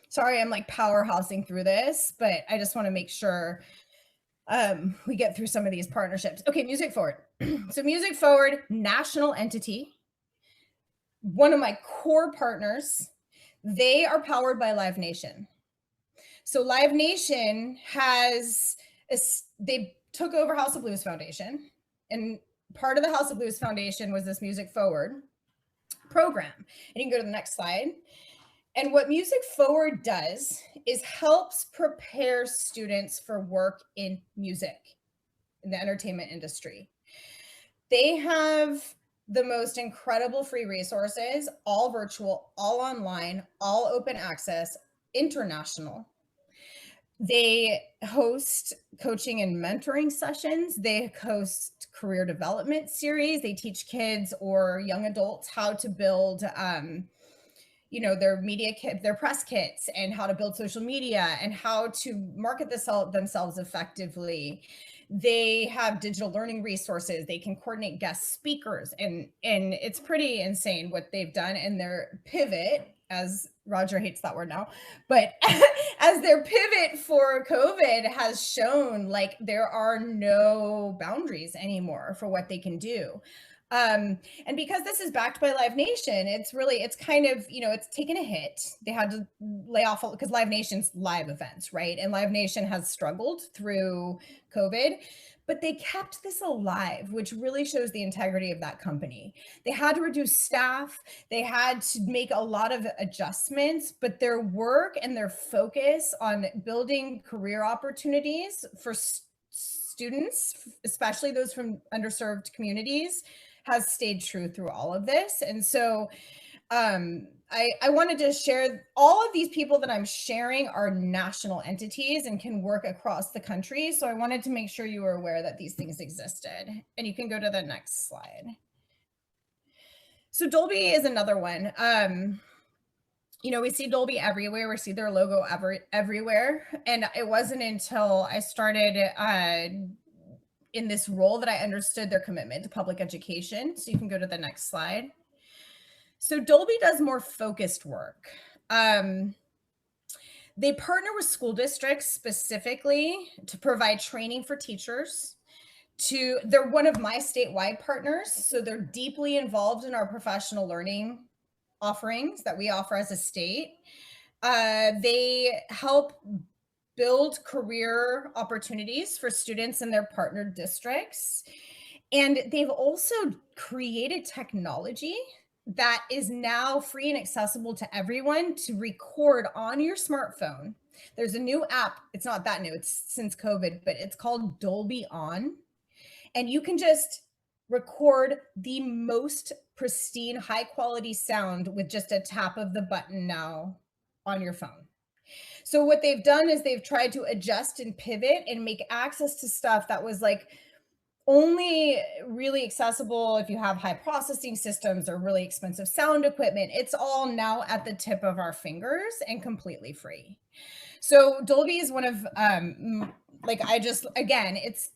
Sorry, I'm like powerhousing through this, but I just want to make sure we get through some of these partnerships. Okay, Music Forward. So, Music Forward, national entity, one of my core partners, they are powered by Live Nation. So, Live Nation they took over House of Blues Foundation, and part of the House of Blues Foundation was this Music Forward program. And you can go to the next slide. And what Music Forward does is helps prepare students for work in music, in the entertainment industry. They have the most incredible free resources, all virtual, all online, all open access, international. They host coaching and mentoring sessions. They host career development series. They teach kids or young adults how to build their media kit, their press kits, and how to build social media and how to market themselves effectively. They have digital learning resources. They can coordinate guest speakers, and it's pretty insane what they've done. And their pivot, as Roger hates that word now, but as their pivot for COVID has shown, like there are no boundaries anymore for what they can do. And because this is backed by Live Nation, it's kind of, it's taken a hit. They had to lay off because Live Nation's live events, right? And Live Nation has struggled through COVID, but they kept this alive, which really shows the integrity of that company. They had to reduce staff, they had to make a lot of adjustments, but their work and their focus on building career opportunities for students, especially those from underserved communities, has stayed true through all of this. And so I wanted to share all of these people that I'm sharing are national entities and can work across the country. So I wanted to make sure you were aware that these things existed. And you can go to the next slide. So Dolby is another one. We see Dolby everywhere. We see their logo everywhere. And it wasn't until I started in this role that I understood their commitment to public education. So you can go to the next slide. So Dolby does more focused work. They partner with school districts specifically to provide training for teachers. They're one of my statewide partners, so they're deeply involved in our professional learning offerings that we offer as a state. They help build career opportunities for students in their partner districts. And they've also created technology that is now free and accessible to everyone to record on your smartphone. There's a new app. It's not that new, it's since COVID, but it's called Dolby On. And you can just record the most pristine, high quality sound with just a tap of the button now on your phone. So what they've done is they've tried to adjust and pivot and make access to stuff that was like only really accessible if you have high processing systems or really expensive sound equipment. It's all now at the tip of our fingers and completely free. So Dolby is one of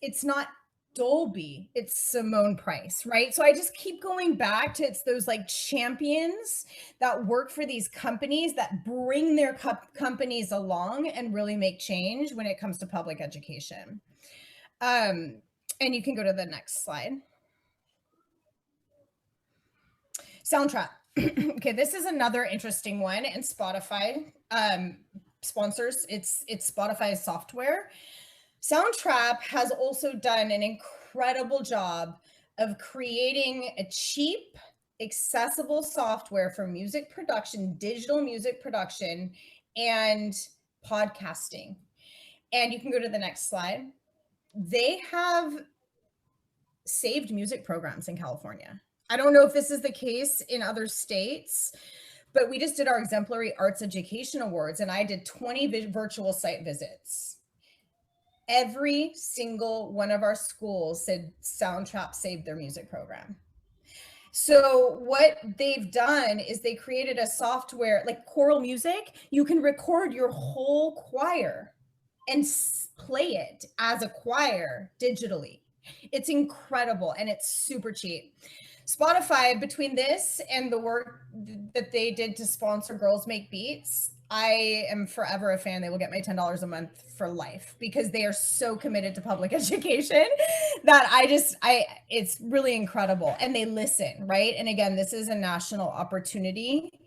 it's not Dolby, it's Simone Price, right? So I just keep going back to it's those like champions that work for these companies that bring their companies along and really make change when it comes to public education. And you can go to the next slide. Soundtrap. Okay, this is another interesting one, and Spotify sponsors it's Spotify's software. Soundtrap has also done an incredible job of creating a cheap, accessible software for music production, digital music production, and podcasting. And you can go to the next slide. They have saved music programs in California. I don't know if this is the case in other states, but we just did our Exemplary Arts Education Awards, and I did 20 virtual site visits. Every single one of our schools said Soundtrap saved their music program. So what they've done is they created a software like Choral Music. You can record your whole choir and play it as a choir digitally. It's incredible, and it's super cheap. Spotify, between this and the work that they did to sponsor Girls Make Beats, I am forever a fan. They will get my $10 a month for life because they are so committed to public education that it's really incredible. And they listen, right? And again, this is a national opportunity.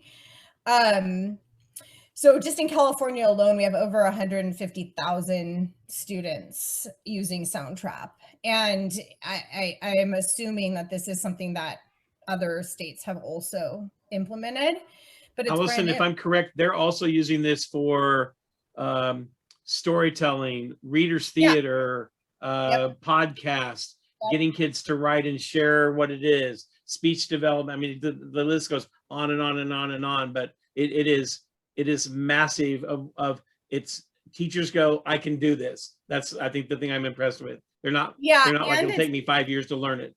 So just in California alone, we have over 150,000 students using Soundtrap. And I am assuming that this is something that other states have also implemented. But it's Allison, if I'm correct, they're also using this for storytelling, readers theater, podcast, getting kids to write and share what it is, speech development. I mean, the list goes on and on and on and on, but it is massive of it's teachers go, I can do this. That's, I think, the thing I'm impressed with. They're not like, it'll take me 5 years to learn it.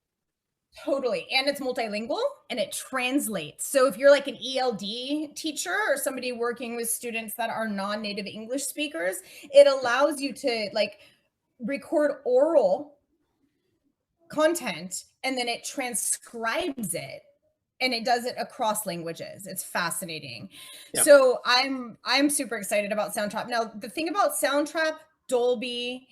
Totally. And it's multilingual and it translates. So if you're like an ELD teacher or somebody working with students that are non-native English speakers, it allows you to like record oral content and then it transcribes it and it does it across languages. It's fascinating. Yeah. So I'm super excited about Soundtrap. Now, the thing about Soundtrap, Dolby,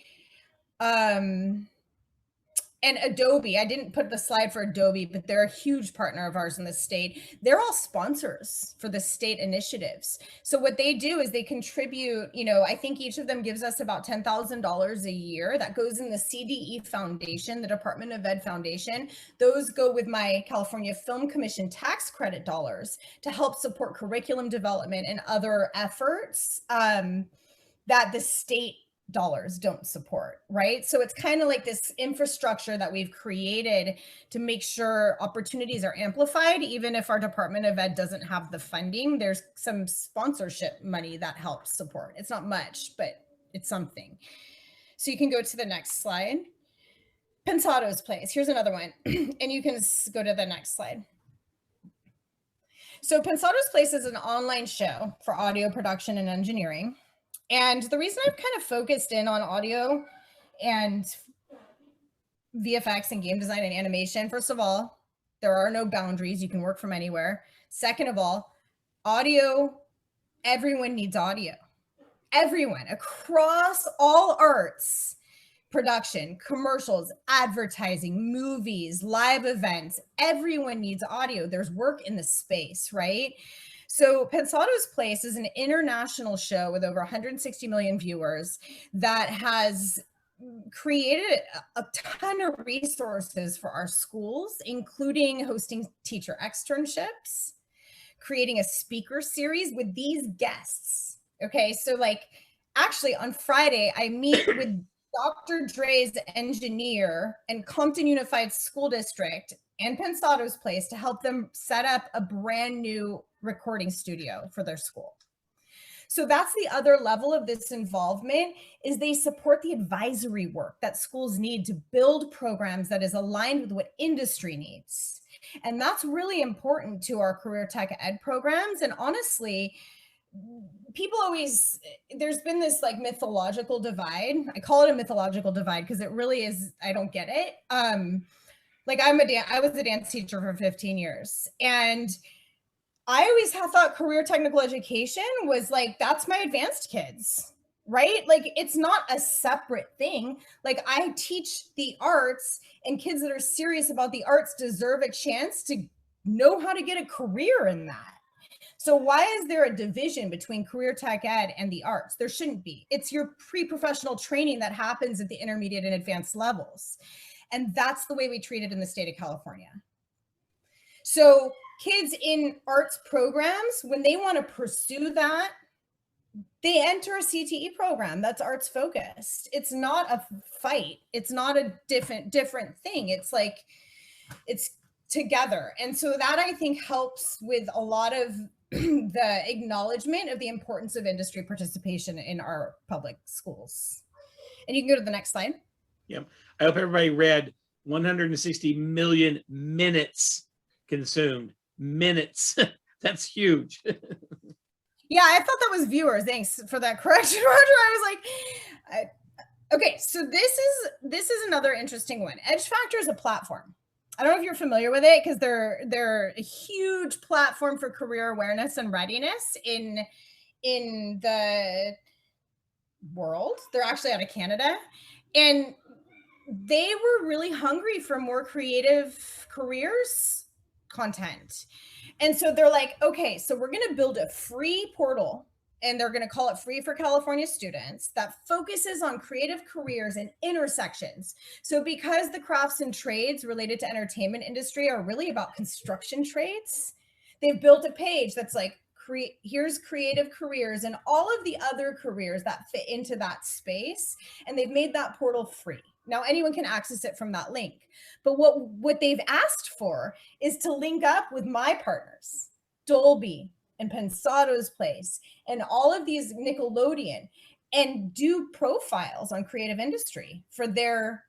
and Adobe, I didn't put the slide for Adobe, but they're a huge partner of ours in the state. They're all sponsors for the state initiatives. So what they do is they contribute, I think each of them gives us about $10,000 a year. That goes in the CDE Foundation, the Department of Ed Foundation. Those go with my California Film Commission tax credit dollars to help support curriculum development and other efforts that the state dollars don't support, right? So it's kind of like this infrastructure that we've created to make sure opportunities are amplified, even if our Department of Ed doesn't have the funding. There's some sponsorship money that helps support. It's not much, but it's something. So you can go to the next slide. Pensado's Place. Here's another one. And you can go to the next slide. So Pensado's Place is an online show for audio production and engineering. And the reason I've kind of focused in on audio and VFX and game design and animation, first of all, there are no boundaries. You can work from anywhere. Second of all, audio, everyone needs audio. Everyone across all arts, production, commercials, advertising, movies, live events, everyone needs audio. There's work in the space, right? So Pensado's Place is an international show with over 160 million viewers that has created a ton of resources for our schools, including hosting teacher externships, creating a speaker series with these guests. Okay, so like actually on Friday, I meet with Dr. Dre's engineer and Compton Unified School District and Pensado's Place to help them set up a brand new recording studio for their school. So that's the other level of this involvement, is they support the advisory work that schools need to build programs that is aligned with what industry needs. And that's really important to our career tech ed programs. And honestly, people always, there's been this like mythological divide. I call it a mythological divide because it really is, I don't get it. Like I was a dance teacher for 15 years, and I always have thought career technical education was like, that's my advanced kids, right? Like it's not a separate thing. Like I teach the arts, and kids that are serious about the arts deserve a chance to know how to get a career in that. So why is there a division between career tech ed and the arts? There shouldn't be. It's your pre-professional training that happens at the intermediate and advanced levels. And that's the way we treat it in the state of California. So kids in arts programs, when they want to pursue that, they enter a CTE program that's arts focused. It's not a fight. It's not a different thing. It's like, it's together. And so that I think helps with a lot of the acknowledgement of the importance of industry participation in our public schools. And you can go to the next slide. Yep. I hope everybody read 160 million minutes consumed. Minutes. That's huge. Yeah, I thought that was viewers. Thanks for that correction, Roger. I was like, okay, so this is another interesting one. Edge Factor is a platform. I don't know if you're familiar with it, because they're a huge platform for career awareness and readiness in in the world. They're actually out of Canada. And they were really hungry for more creative careers content. And so they're like, okay, so we're going to build a free portal, and they're going to call it Free for California Students, that focuses on creative careers and intersections. So because the crafts and trades related to entertainment industry are really about construction trades, they've built a page that's like, here's creative careers and all of the other careers that fit into that space. And they've made that portal free. Now anyone can access it from that link. But what they've asked for is to link up with my partners, Dolby and Pensado's Place and all of these Nickelodeon, and do profiles on creative industry for their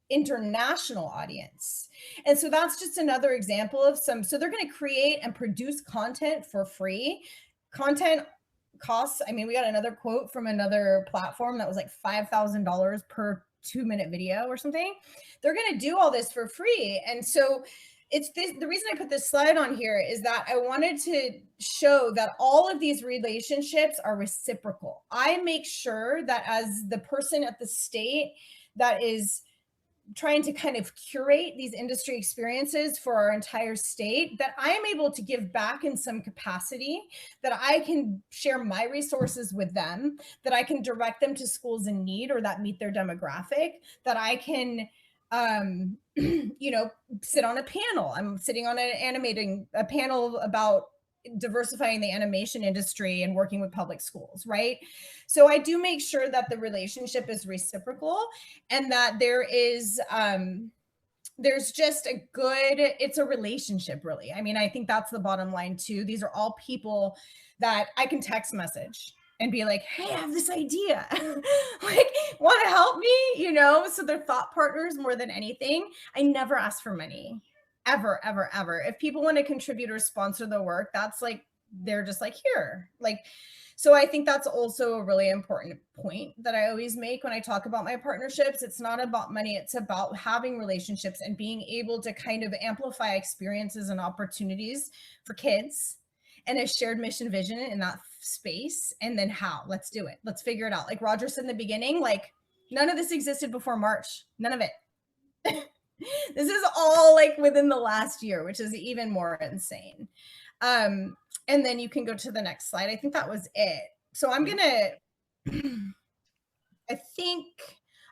international audience. And so that's just another example of some, so they're going to create and produce content for free. Content costs, I mean, we got another quote from another platform that was like $5,000 per 2-minute video or something. They're going to do all this for free. And so it's this, the reason I put this slide on here is that I wanted to show that all of these relationships are reciprocal. I make sure that as the person at the state that is trying to kind of curate these industry experiences for our entire state, that I am able to give back in some capacity, that I can share my resources with them, that I can direct them to schools in need or that meet their demographic, that I can you know, sit on a panel. I'm sitting on a panel about diversifying the animation industry and working with public schools, right? So I do make sure that the relationship is reciprocal and that there is there's just a good, it's a relationship really. I mean, I think that's the bottom line too. These are all people that I can text message and be like, hey, I have this idea. Like, want to help me? You know, so they're thought partners more than anything. I never ask for money. Ever, ever, ever. If people want to contribute or sponsor the work, that's like, they're just like, here. Like, so I think that's also a really important point that I always make when I talk about my partnerships. It's not about money. It's about having relationships and being able to kind of amplify experiences and opportunities for kids and a shared mission vision in that space. And then how? Let's do it. Let's figure it out. Like Roger said in the beginning, like none of this existed before March. None of it. This is all like within the last year, which is even more insane. And then you can go to the next slide. I think that was it. So I'm gonna, I think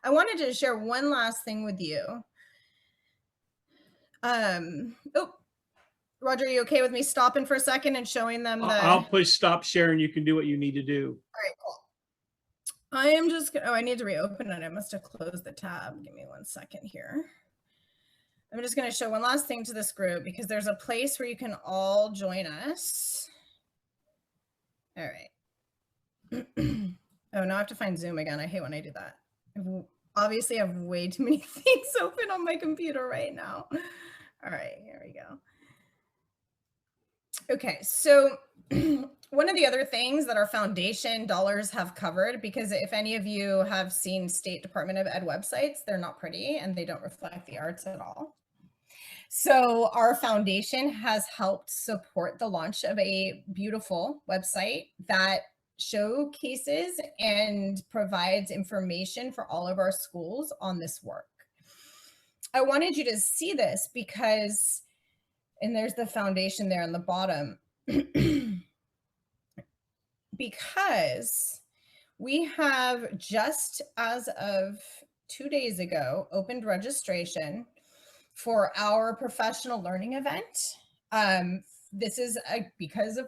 I wanted to share one last thing with you. Oh, Roger, are you okay with me stopping for a second and showing them the? I'll push stop share and you can do what you need to do. All right, cool. I am just, oh, I need to reopen it. I must have closed the tab. Give me 1 second here. I'm just going to show one last thing to this group because there's a place where you can all join us. All right. Oh, now I have to find Zoom again. I hate when I do that. Obviously, I have way too many things open on my computer right now. All right, here we go. Okay, so one of the other things that our foundation dollars have covered, because if any of you have seen State Department of Ed websites, they're not pretty and they don't reflect the arts at all. So our foundation has helped support the launch of a beautiful website that showcases and provides information for all of our schools on this work. I wanted you to see this because, and there's the foundation there on the bottom, because we have just as of 2 days ago opened registration for our professional learning event. This is because of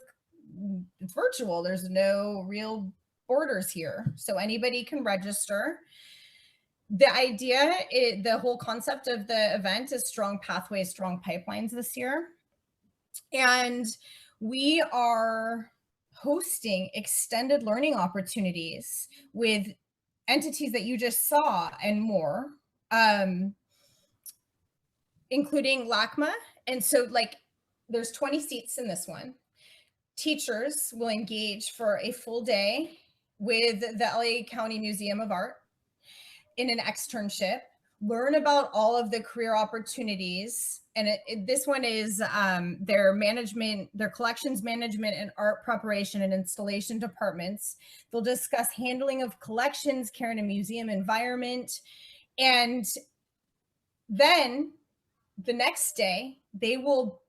it's virtual, there's no real borders here, so anybody can register. The idea, the whole concept of the event is strong pathways, strong pipelines this year. And we are hosting extended learning opportunities with entities that you just saw and more, including LACMA. And so like there's 20 seats in this one. Teachers will engage for a full day with the LA County Museum of Art in an externship. learn about all of the career opportunities. And this one is their management, their collections management and art preparation and installation departments. They'll discuss handling of collections, care in a museum environment. And then the next day, they will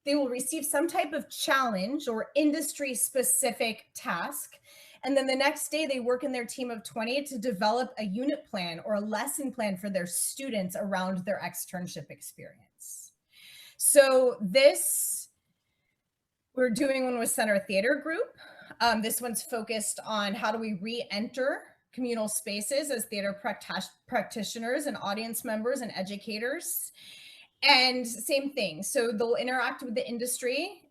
receive some type of challenge or industry specific task. And then the next day they work in their team of 20 to develop a unit plan or a lesson plan for their students around their externship experience. So this, we're doing one with Center Theater Group. This one's focused on how do we re-enter communal spaces as theater practitioners and audience members and educators. And same thing. So they'll interact with the industry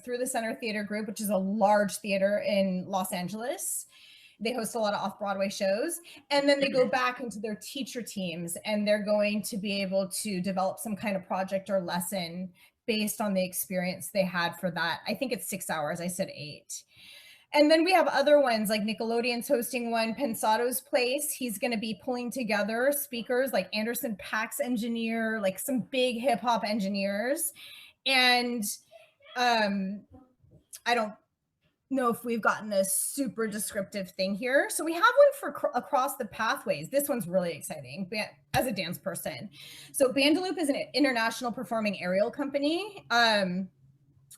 through the Center Theater Group, which is a large theater in Los Angeles. They host a lot of off-Broadway shows. And then they go back into their teacher teams and they're going to be able to develop some kind of project or lesson based on the experience they had for that. I think it's 6 hours. I said 8. And then we have other ones like Nickelodeon's hosting one, Pensado's Place. He's going to be pulling together speakers like Anderson .Paak's engineer, like some big hip hop engineers. And I don't know if we've gotten a super descriptive thing here. So we have one for Across the Pathways. This one's really exciting as a dance person. So Bandaloop is an international performing aerial company.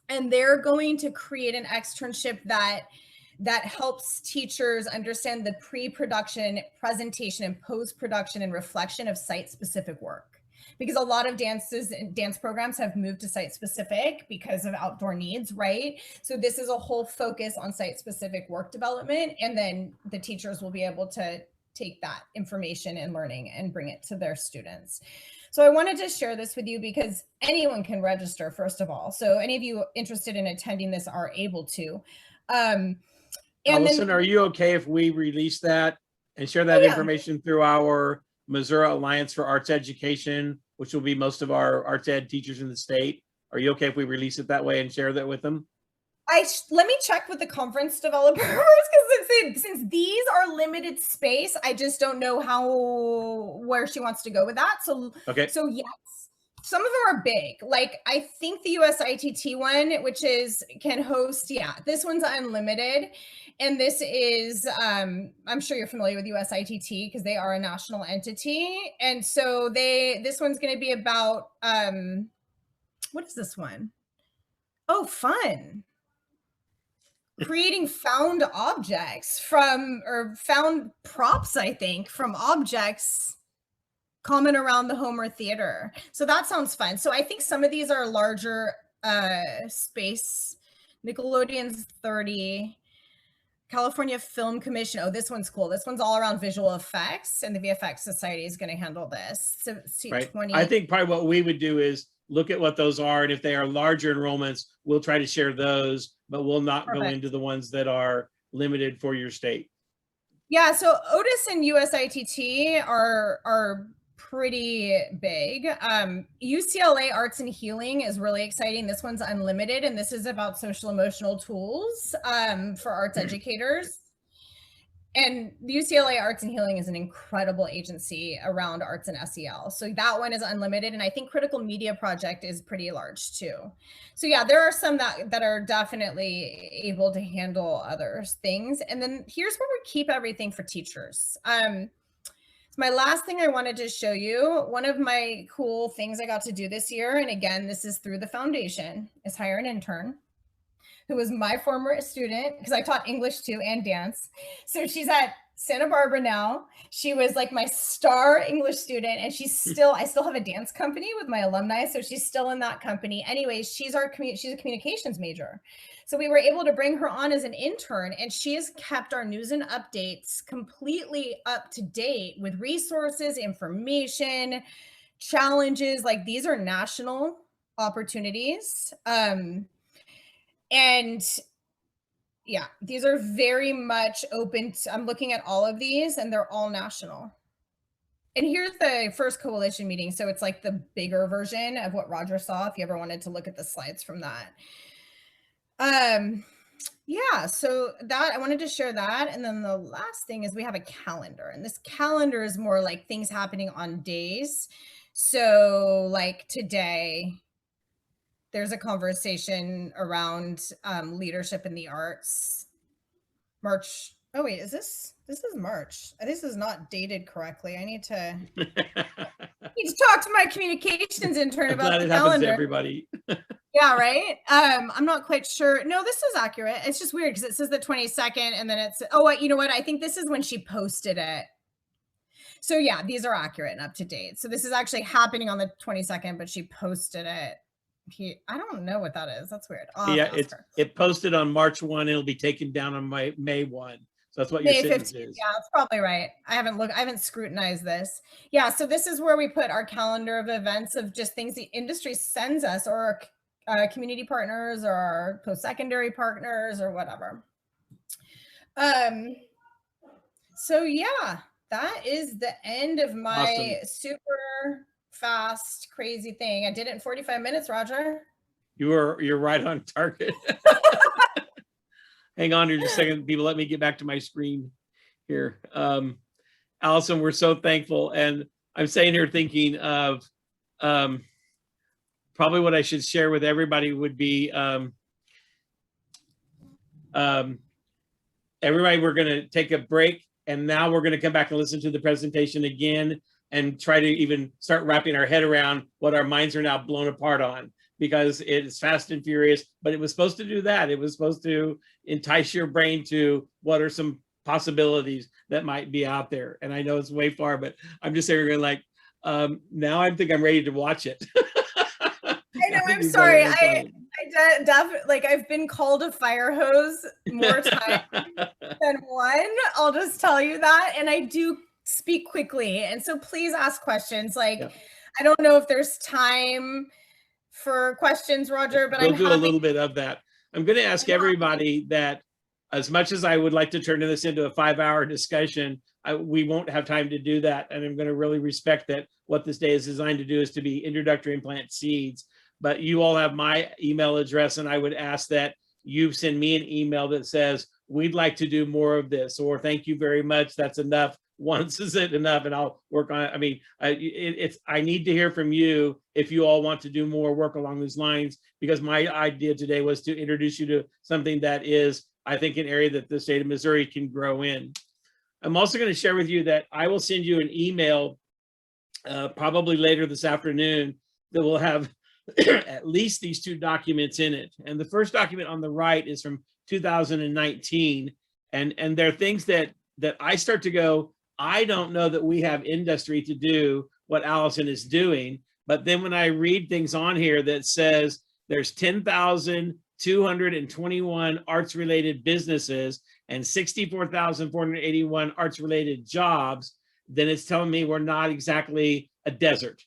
And they're going to create an externship that helps teachers understand the pre-production, presentation, and post-production and reflection of site-specific work. Because a lot of dance programs have moved to site-specific because of outdoor needs, right? So this is a whole focus on site-specific work development, and then the teachers will be able to take that information and learning and bring it to their students. So I wanted to share this with you because anyone can register, first of all. So any of you interested in attending this are able to. Allison, are you okay if we release that and share that information through our Missouri Alliance for Arts Education, which will be most of our arts ed teachers in the state? Are you okay if we release it that way and share that with them? Let me check with the conference developers because since these are limited space, I just don't know where she wants to go with that. So okay. So yes, some of them are big. Like I think the USITT one, which can host. Yeah, this one's unlimited, and this is I'm sure you're familiar with USITT because they are a national entity, and so this one's going to be about what is this one? Oh, fun. Creating found objects found props, I think, from objects common around the home or theater. So that sounds fun. So I think some of these are larger space. Nickelodeon's 30. California Film Commission. Oh, this one's cool. This one's all around visual effects, and the VFX Society is going to handle this. So right. 20. I think probably what we would do is look at what those are, and if they are larger enrollments, we'll try to share those, but we'll not go into the ones that are limited for your state. Yeah, so Otis and USITT are pretty big. UCLA Arts and Healing is really exciting. This one's unlimited, and this is about social emotional tools for arts educators. And the UCLA Arts and Healing is an incredible agency around arts and SEL. So that one is unlimited. And I think Critical Media Project is pretty large too. So yeah, there are some that are definitely able to handle other things. And then here's where we keep everything for teachers. My last thing I wanted to show you, one of my cool things I got to do this year, and again, this is through the foundation, is hire an intern who was my former student, because I taught English too and dance. So she's at Santa Barbara now. She was like my star English student, and I still have a dance company with my alumni, so she's still in that company. Anyways, she's a communications major. So we were able to bring her on as an intern, and she has kept our news and updates completely up to date with resources, information, challenges. Like these are national opportunities. And yeah, these are very much open. I'm looking at all of these and they're all national. And here's the first coalition meeting. So it's like the bigger version of what Roger saw, if you ever wanted to look at the slides from that. Yeah, so that I wanted to share that. And then the last thing is we have a calendar, and this calendar is more like things happening on days. So, like today, there's a conversation around leadership in the arts. March. Oh, wait, is this? This is March. This is not dated correctly. I need to talk to my communications intern I'm about glad the it happens to calendar. everybody. Yeah, right. I'm not quite sure. No, this is accurate. It's just weird because it says the 22nd, and then it's you know what? I think this is when she posted it. So yeah, these are accurate and up to date. So this is actually happening on the 22nd, but she posted it. I don't know what that is. That's weird. I'll have Yeah, to ask her. it posted on March 1. It'll be taken down on May 1. So that's what your May sentence 15th. is. Yeah, that's probably right. I haven't scrutinized this. Yeah, so this is where we put our calendar of events of just things the industry sends us, or community partners, or our post-secondary partners, or whatever. So yeah, that is the end of my super fast, crazy thing. I did it in 45 minutes, Roger. You're right on target. Hang on here just a second, people. Let me get back to my screen here. Allison, we're so thankful. And I'm sitting here thinking of probably what I should share with everybody would be everybody, we're going to take a break, and now we're going to come back and listen to the presentation again and try to even start wrapping our head around what our minds are now blown apart on, because it's fast and furious, but it was supposed to do that. It was supposed to entice your brain to what are some possibilities that might be out there. And I know it's way far, but I'm just saying, like, now I think I'm ready to watch it. I know, I'm sorry. I definitely, like, I've been called a fire hose more times than one. I'll just tell you that. And I do speak quickly. And so please ask questions. Like, yeah. I don't know if there's time for questions, Roger, but we'll do a little bit of that. I'm going to ask everybody that, as much as I would like to turn this into a 5-hour discussion, we won't have time to do that. And I'm going to really respect that what this day is designed to do is to be introductory and plant seeds. But you all have my email address, and I would ask that you send me an email that says, we'd like to do more of this, or thank you very much, that's enough. Once is it enough, and I'll work on it. I mean, I need to hear from you if you all want to do more work along these lines, because my idea today was to introduce you to something that is, I think, an area that the state of Missouri can grow in. I'm also going to share with you that I will send you an email probably later this afternoon that will have at least these 2 documents in it. And the first document on the right is from 2019. And there are things that I start to go, I don't know that we have industry to do what Allison is doing. But then when I read things on here that says there's 10,221 arts-related businesses and 64,481 arts-related jobs, then it's telling me we're not exactly a desert.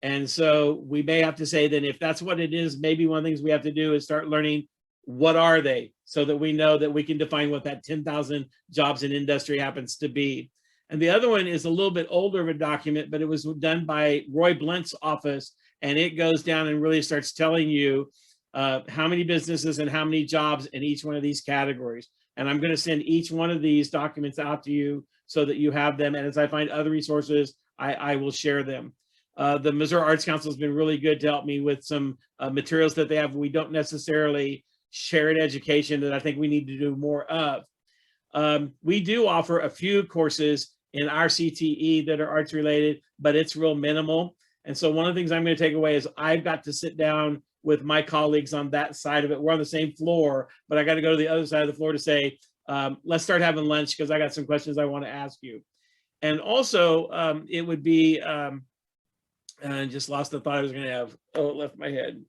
And so we may have to say that if that's what it is, maybe one of the things we have to do is start learning what are they, so that we know that we can define what that 10,000 jobs in industry happens to be. And the other one is a little bit older of a document, but it was done by Roy Blunt's office, and it goes down and really starts telling you how many businesses and how many jobs in each one of these categories. And I'm going to send each one of these documents out to you so that you have them. And as I find other resources, I will share them. The Missouri Arts Council has been really good to help me with some materials that they have. We don't necessarily share in education that I think we need to do more of. We do offer a few courses in our CTE that are arts related, but it's real minimal. And so one of the things I'm going to take away is I've got to sit down with my colleagues on that side of it. We're on the same floor, but I got to go to the other side of the floor to say, let's start having lunch, because I got some questions I want to ask you. And also it would be, and just lost the thought I was going to have. Oh, it left my head.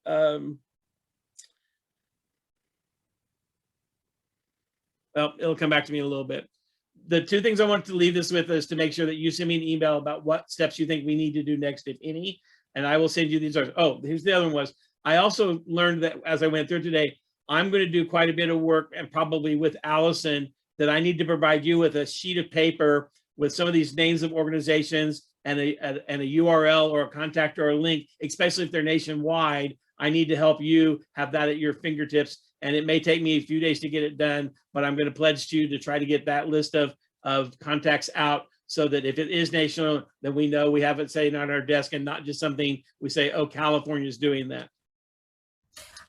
Well, it'll come back to me in a little bit. The 2 things I want to leave this with is to make sure that you send me an email about what steps you think we need to do next, if any, and I will send you these. Oh, here's the other one was, I also learned that as I went through today, I'm going to do quite a bit of work, and probably with Allison, that I need to provide you with a sheet of paper with some of these names of organizations and a URL or a contact or a link, especially if they're nationwide, I need to help you have that at your fingertips. And it may take me a few days to get it done, but I'm going to pledge to you to try to get that list of contacts out, so that if it is national, then we know we have it sitting on our desk and not just something we say, oh, California is doing that.